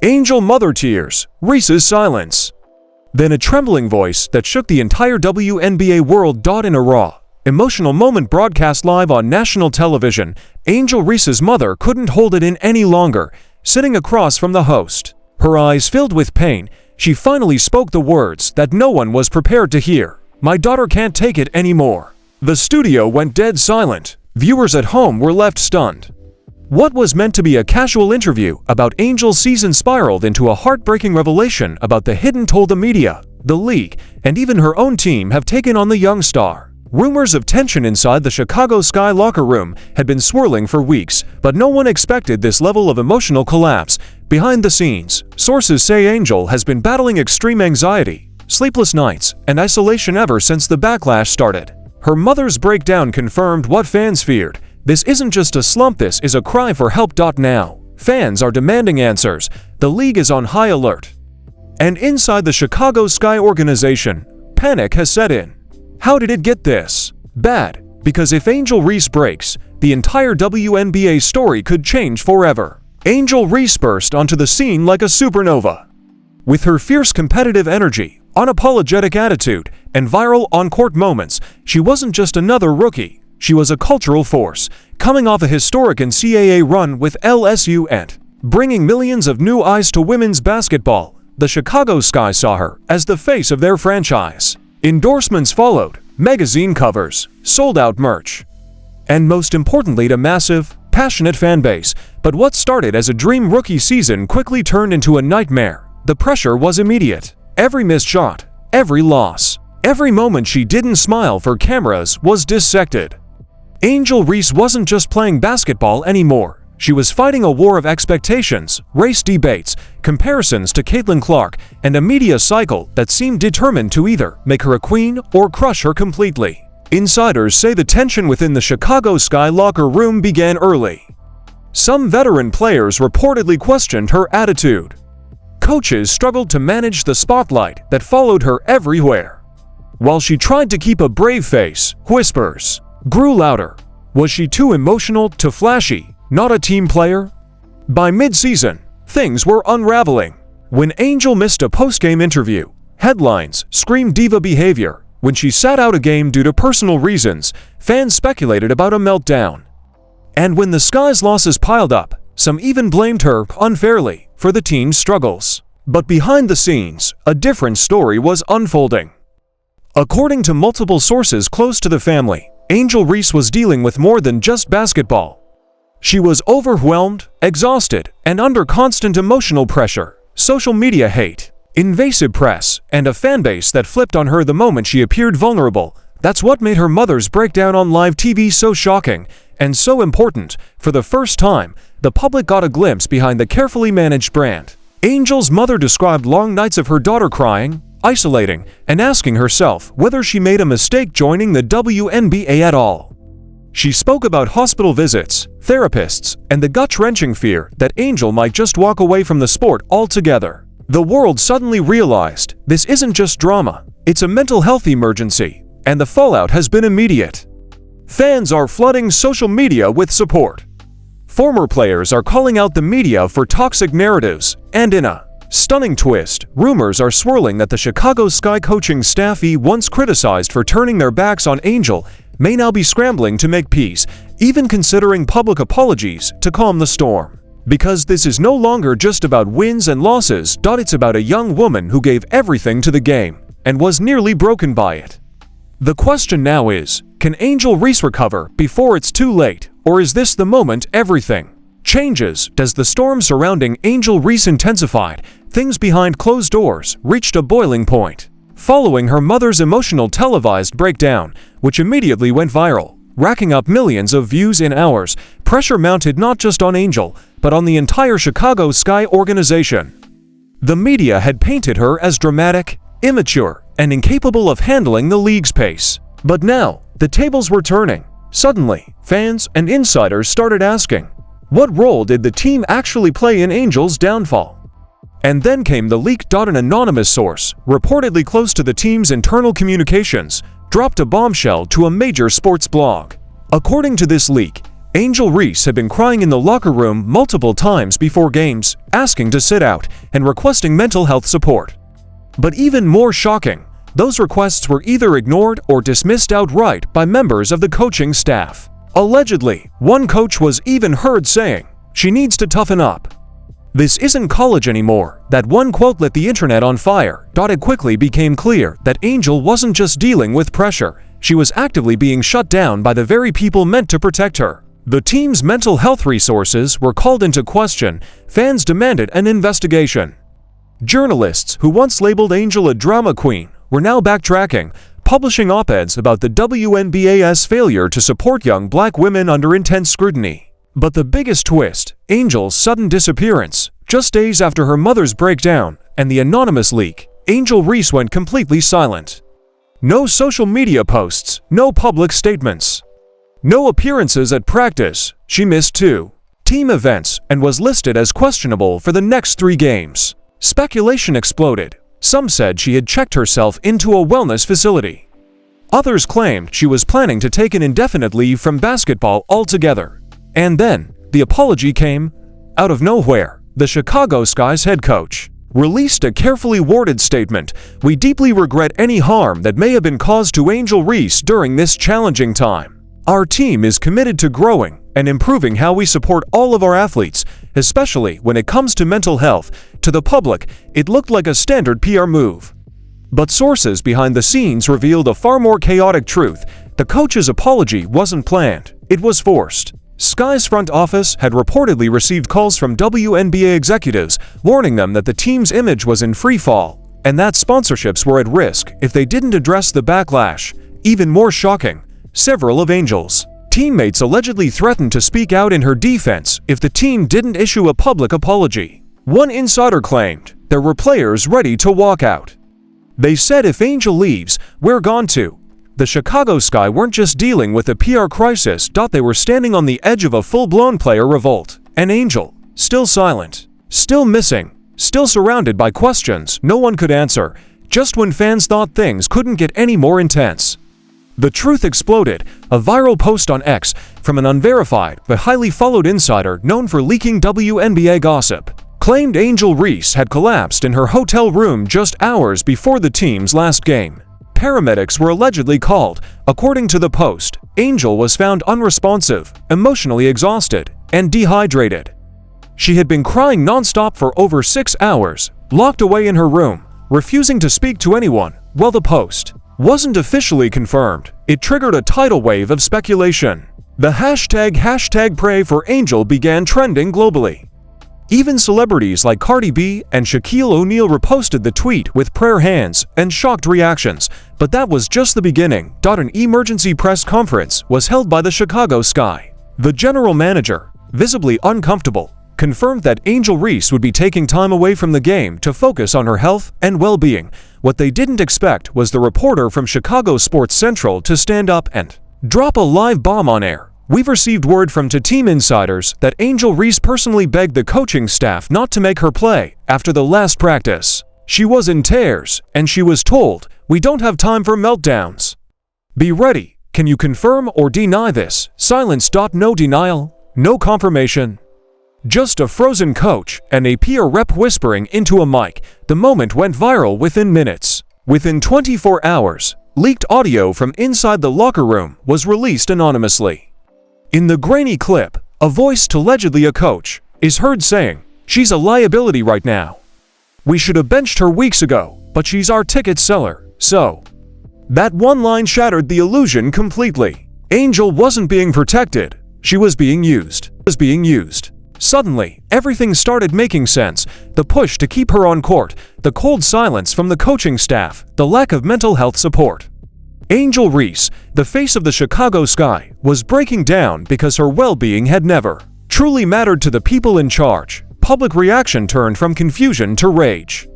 Angel mother tears, Reese's silence. Then a trembling voice that shook the entire WNBA world. In a raw, emotional moment broadcast live on national television, Angel Reese's mother couldn't hold it in any longer. Sitting across from the host, her eyes filled with pain, she finally spoke the words that no one was prepared to hear. "My daughter can't take it anymore." The studio went dead silent. Viewers at home were left stunned. What was meant to be a casual interview about Angel's season spiraled into a heartbreaking revelation about the hidden toll the media, the league, and even her own team have taken on the young star. Rumors of tension inside the Chicago Sky locker room had been swirling for weeks, but no one expected this level of emotional collapse. Behind the scenes, sources say Angel has been battling extreme anxiety, sleepless nights, and isolation ever since the backlash started. Her mother's breakdown confirmed what fans feared. This isn't just a slump, this is a cry for help. Now, fans are demanding answers. The league is on high alert. And inside the Chicago Sky organization, panic has set in. How did it get this bad? Because if Angel Reese breaks, the entire WNBA story could change forever. Angel Reese burst onto the scene like a supernova. With her fierce competitive energy, unapologetic attitude, and viral on-court moments, she wasn't just another rookie. She was a cultural force, coming off a historic NCAA run with LSU and bringing millions of new eyes to women's basketball. The Chicago Sky saw her as the face of their franchise. Endorsements followed, magazine covers, sold-out merch, and most importantly, a massive, passionate fan base. But what started as a dream rookie season quickly turned into a nightmare. The pressure was immediate. Every missed shot, every loss, every moment she didn't smile for cameras was dissected. Angel Reese wasn't just playing basketball anymore. She was fighting a war of expectations, race debates, comparisons to Caitlin Clark, and a media cycle that seemed determined to either make her a queen or crush her completely. Insiders say the tension within the Chicago Sky locker room began early. Some veteran players reportedly questioned her attitude. Coaches struggled to manage the spotlight that followed her everywhere. While she tried to keep a brave face, whispers grew louder. Was she too emotional, too flashy, not a team player? By mid-season, things were unraveling. When Angel missed a post-game interview, headlines screamed diva behavior. When she sat out a game due to personal reasons, fans speculated about a meltdown. And when the Sky's losses piled up, some even blamed her, unfairly, for the team's struggles. But behind the scenes, a different story was unfolding. According to multiple sources close to the family, Angel Reese was dealing with more than just basketball. She was overwhelmed, exhausted, and under constant emotional pressure, social media hate, invasive press, and a fanbase that flipped on her the moment she appeared vulnerable. That's what made her mother's breakdown on live TV so shocking and so important. For the first time, the public got a glimpse behind the carefully managed brand. Angel's mother described long nights of her daughter crying, isolating, and asking herself whether she made a mistake joining the WNBA at all. She spoke about hospital visits, therapists, and the gut-wrenching fear that Angel might just walk away from the sport altogether. The world suddenly realized this isn't just drama, it's a mental health emergency, and the fallout has been immediate. Fans are flooding social media with support. Former players are calling out the media for toxic narratives, and in a stunning twist, rumors are swirling that the Chicago Sky coaching staff once criticized for turning their backs on Angel may now be scrambling to make peace, even considering public apologies to calm the storm. Because this is no longer just about wins and losses, it's about a young woman who gave everything to the game and was nearly broken by it. The question now is, can Angel Reese recover before it's too late, or is this the moment everything changes? As the storm surrounding Angel Reese intensified, things behind closed doors reached a boiling point. Following her mother's emotional televised breakdown, which immediately went viral, racking up millions of views in hours, pressure mounted not just on Angel, but on the entire Chicago Sky organization. The media had painted her as dramatic, immature, and incapable of handling the league's pace. But now, the tables were turning. Suddenly, fans and insiders started asking, what role did the team actually play in Angel's downfall? And then came the leak. An anonymous source, reportedly close to the team's internal communications, dropped a bombshell to a major sports blog. According to this leak, Angel Reese had been crying in the locker room multiple times before games, asking to sit out and requesting mental health support. But even more shocking, those requests were either ignored or dismissed outright by members of the coaching staff. Allegedly, one coach was even heard saying, "She needs to toughen up." "This isn't college anymore." That one quote lit the internet on fire. It quickly became clear that Angel wasn't just dealing with pressure, she was actively being shut down by the very people meant to protect her. The team's mental health resources were called into question. Fans demanded an investigation. Journalists who once labeled Angel a drama queen were now backtracking, publishing op-eds about the WNBA's failure to support young black women under intense scrutiny. But the biggest twist, Angel's sudden disappearance. Just days after her mother's breakdown and the anonymous leak, Angel Reese went completely silent. No social media posts, no public statements. No appearances at practice. She missed 2 team events and was listed as questionable for the next 3 games. Speculation exploded. Some said she had checked herself into a wellness facility. Others claimed she was planning to take an indefinite leave from basketball altogether. And then, the apology came. Out of nowhere, the Chicago Sky's head coach released a carefully worded statement. "We deeply regret any harm that may have been caused to Angel Reese during this challenging time. Our team is committed to growing and improving how we support all of our athletes, especially when it comes to mental health." To the public, it looked like a standard PR move. But sources behind the scenes revealed a far more chaotic truth. The coach's apology wasn't planned, it was forced. Sky's front office had reportedly received calls from WNBA executives warning them that the team's image was in free fall, and that sponsorships were at risk if they didn't address the backlash. Even more shocking, several of Angel's teammates allegedly threatened to speak out in her defense if the team didn't issue a public apology. One insider claimed there were players ready to walk out. They said if Angel leaves, we're gone too. The Chicago Sky weren't just dealing with a PR crisis, they were standing on the edge of a full-blown player revolt. And Angel, still silent, still missing, still surrounded by questions no one could answer, just when fans thought things couldn't get any more intense. The truth exploded. A viral post on X from an unverified but highly followed insider known for leaking WNBA gossip claimed Angel Reese had collapsed in her hotel room just hours before the team's last game. Paramedics were allegedly called. According to the post, Angel was found unresponsive, emotionally exhausted, and dehydrated. She had been crying nonstop for over 6 hours, locked away in her room, refusing to speak to anyone. While the post wasn't officially confirmed, it triggered a tidal wave of speculation. The hashtag pray for Angel began trending globally. Even celebrities like Cardi B and Shaquille O'Neal reposted the tweet with prayer hands and shocked reactions. But that was just the beginning. An emergency press conference was held by the Chicago Sky. The general manager, visibly uncomfortable, confirmed that Angel Reese would be taking time away from the game to focus on her health and well-being. What they didn't expect was the reporter from Chicago Sports Central to stand up and drop a live bomb on air. "We've received word from team insiders that Angel Reese personally begged the coaching staff not to make her play after the last practice. She was in tears, and she was told, 'We don't have time for meltdowns. Be ready. Can you confirm or deny this?' Silence. No denial, no confirmation. Just a frozen coach and a PR rep whispering into a mic. The moment went viral within minutes. Within 24 hours, leaked audio from inside the locker room was released anonymously. In the grainy clip, a voice, allegedly a coach, is heard saying, "She's a liability right now. We should have benched her weeks ago, but she's our ticket seller, so." That one line shattered the illusion completely. Angel wasn't being protected, she was being used. Suddenly, everything started making sense. The push to keep her on court, the cold silence from the coaching staff, the lack of mental health support. Angel Reese, the face of the Chicago Sky, was breaking down because her well-being had never truly mattered to the people in charge. Public reaction turned from confusion to rage.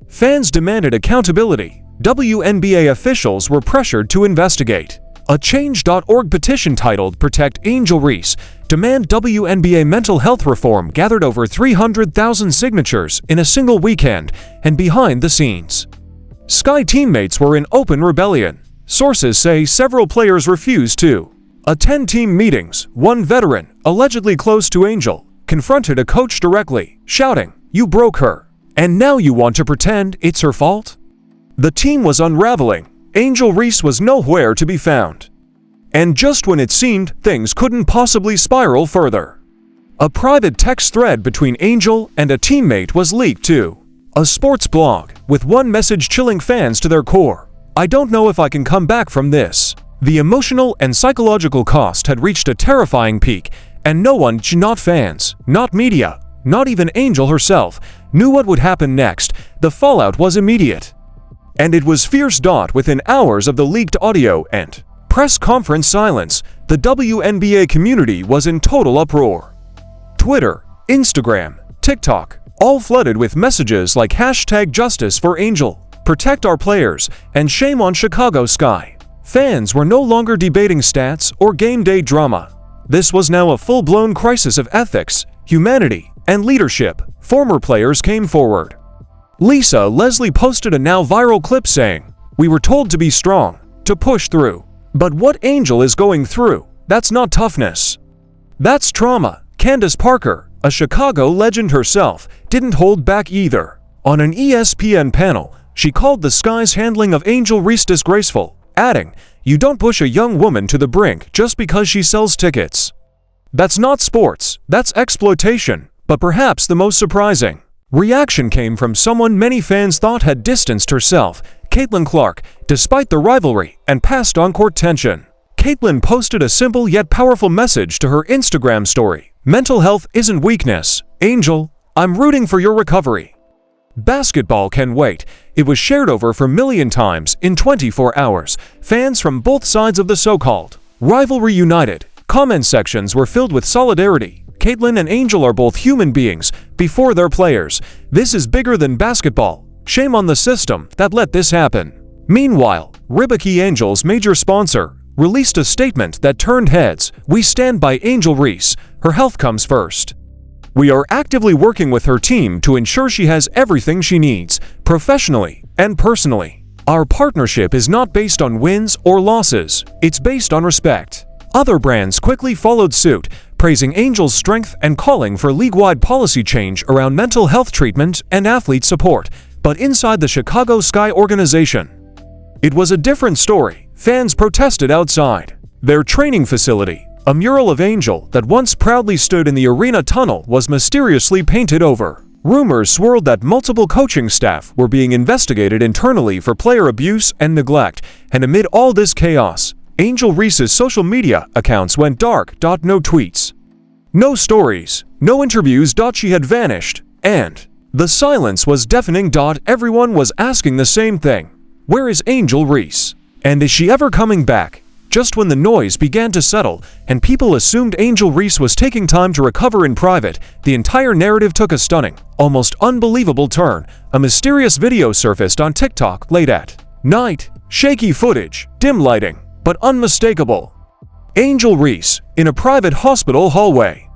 Fans demanded accountability. WNBA officials were pressured to investigate. A Change.org petition titled "Protect Angel Reese, Demand WNBA Mental Health Reform" gathered over 300,000 signatures in a single weekend. And behind the scenes, Sky teammates were in open rebellion. Sources say several players refused to Attend team meetings. One veteran, allegedly close to Angel, confronted a coach directly, shouting, "You broke her. And now you want to pretend it's her fault?" The team was unraveling. Angel Reese was nowhere to be found. And just when it seemed things couldn't possibly spiral further, a private text thread between Angel and a teammate was leaked too. A sports blog, with one message chilling fans to their core. "I don't know if I can come back from this." The emotional and psychological cost had reached a terrifying peak, and no one, not fans, not media, not even Angel herself, knew what would happen next. The fallout was immediate. And it was fierce. Within hours of the leaked audio and press conference silence, the WNBA community was in total uproar. Twitter, Instagram, TikTok, all flooded with messages like #Justice for Angel, "Protect our players," and "Shame on Chicago Sky." Fans were no longer debating stats or game day drama. This was now a full-blown crisis of ethics, humanity, and leadership. Former players came forward. Lisa Leslie posted a now viral clip saying, "We were told to be strong, to push through. But what Angel is going through, that's not toughness. That's trauma." Candace Parker, a Chicago legend herself, didn't hold back either. On an ESPN panel, she called the Sky's handling of Angel Reese disgraceful, adding, "You don't push a young woman to the brink just because she sells tickets. That's not sports, that's exploitation." But perhaps the most surprising reaction came from someone many fans thought had distanced herself, Caitlin Clark, despite the rivalry and past on-court tension. Caitlin posted a simple yet powerful message to her Instagram story. "Mental health isn't weakness. Angel, I'm rooting for your recovery. Basketball can wait." It was shared over 4 million times in 24 hours. Fans from both sides of the so-called rivalry united. Comment sections were filled with solidarity. Caitlin and Angel are both human beings before they're players. This is bigger than basketball. Shame on the system that let this happen. Meanwhile, Ribiki, Angel's major sponsor, released a statement that turned heads. "We stand by Angel Reese. Her health comes first. We are actively working with her team to ensure she has everything she needs, professionally and personally. Our partnership is not based on wins or losses. It's based on respect." Other brands quickly followed suit, praising Angel's strength and calling for league-wide policy change around mental health treatment and athlete support. But inside the Chicago Sky organization, it was a different story. Fans protested outside their training facility. A mural of Angel that once proudly stood in the arena tunnel was mysteriously painted over. Rumors swirled that multiple coaching staff were being investigated internally for player abuse and neglect. And amid all this chaos, Angel Reese's social media accounts went dark. No tweets, no stories, no interviews. She had vanished, and the silence was deafening. Everyone was asking the same thing. Where is Angel Reese? And is she ever coming back? Just when the noise began to settle and people assumed Angel Reese was taking time to recover in private, the entire narrative took a stunning, almost unbelievable turn. A mysterious video surfaced on TikTok late at night. Shaky footage, dim lighting, but unmistakable. Angel Reese, in a private hospital hallway,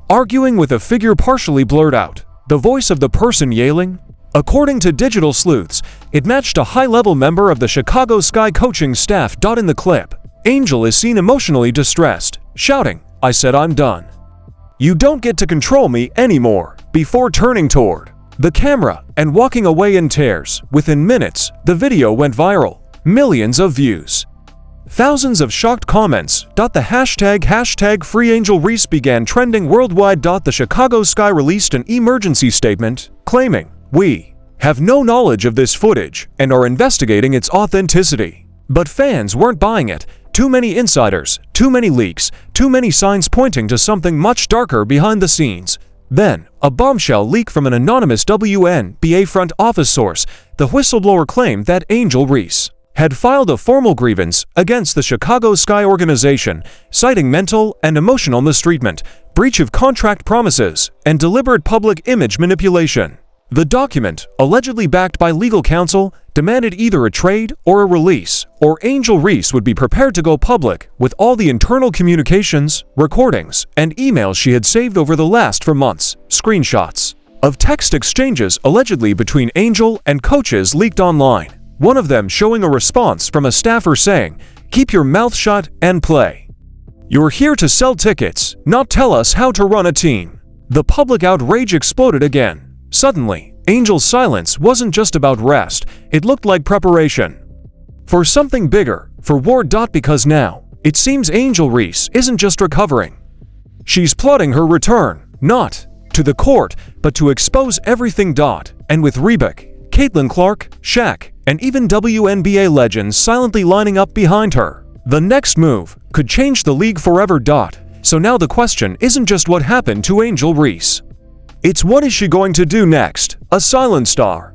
arguing with a figure partially blurred out, the voice of the person yelling. According to digital sleuths, it matched a high-level member of the Chicago Sky coaching staff. In the clip, Angel is seen emotionally distressed, shouting, "I said I'm done. You don't get to control me anymore," before turning toward the camera and walking away in tears. Within minutes, the video went viral. Millions of views. Thousands of shocked comments. The hashtag Free Angel Reese began trending worldwide. The Chicago Sky released an emergency statement, claiming, "We have no knowledge of this footage and are investigating its authenticity." But fans weren't buying it. Too many insiders, too many leaks, too many signs pointing to something much darker behind the scenes. Then, a bombshell leak from an anonymous WNBA front office source. The whistleblower claimed that Angel Reese had filed a formal grievance against the Chicago Sky organization, citing mental and emotional mistreatment, breach of contract promises, and deliberate public image manipulation. The document, allegedly backed by legal counsel, demanded either a trade or a release, or Angel Reese would be prepared to go public with all the internal communications, recordings, and emails she had saved over the last 4 months. Screenshots of text exchanges allegedly between Angel and coaches leaked online, one of them showing a response from a staffer saying, "Keep your mouth shut and play." You're here to sell tickets, not tell us how to run a team. The public outrage exploded again. Suddenly, Angel's silence wasn't just about rest, it looked like preparation for something bigger, for war. Because now, it seems Angel Reese isn't just recovering. She's plotting her return, not to the court, but to expose everything. And with Reebok, Caitlin Clark, Shaq, and even WNBA legends silently lining up behind her, the next move could change the league forever. So now the question isn't just what happened to Angel Reese. It's what is she going to do next? A silent star,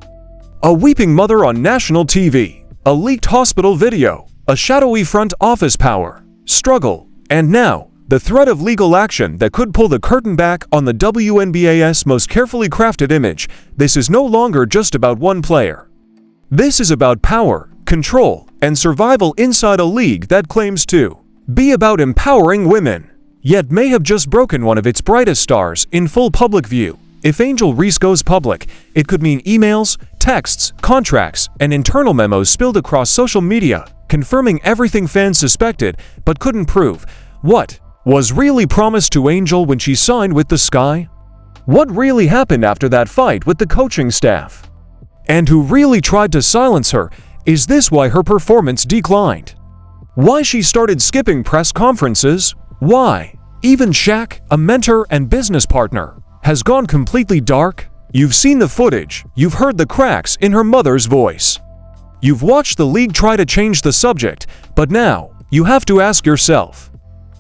a weeping mother on national TV, a leaked hospital video, a shadowy front office power struggle, and now the threat of legal action that could pull the curtain back on the WNBA's most carefully crafted image. This is no longer just about one player. This is about power, control, and survival inside a league that claims to be about empowering women, yet may have just broken one of its brightest stars in full public view. If Angel Reese goes public, it could mean emails, texts, contracts, and internal memos spilled across social media, confirming everything fans suspected but couldn't prove. What was really promised to Angel when she signed with the Sky? What really happened after that fight with the coaching staff? And who really tried to silence her? Is this why her performance declined? Why she started skipping press conferences? Why even Shaq, a mentor and business partner, has gone completely dark? You've seen the footage, you've heard the cracks in her mother's voice. You've watched the league try to change the subject, but now you have to ask yourself,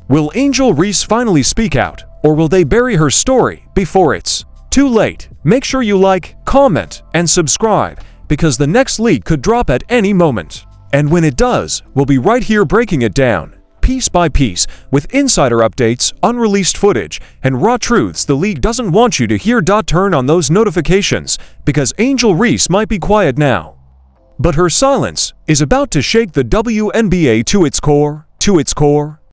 will Angel Reese finally speak out, or will they bury her story before it's too late? Make sure you like, comment, and subscribe, because the next leak could drop at any moment. And when it does, we'll be right here breaking it down, piece by piece, with insider updates, unreleased footage, and raw truths the league doesn't want you to hear. Turn on those notifications, because Angel Reese might be quiet now, but her silence is about to shake the WNBA to its core.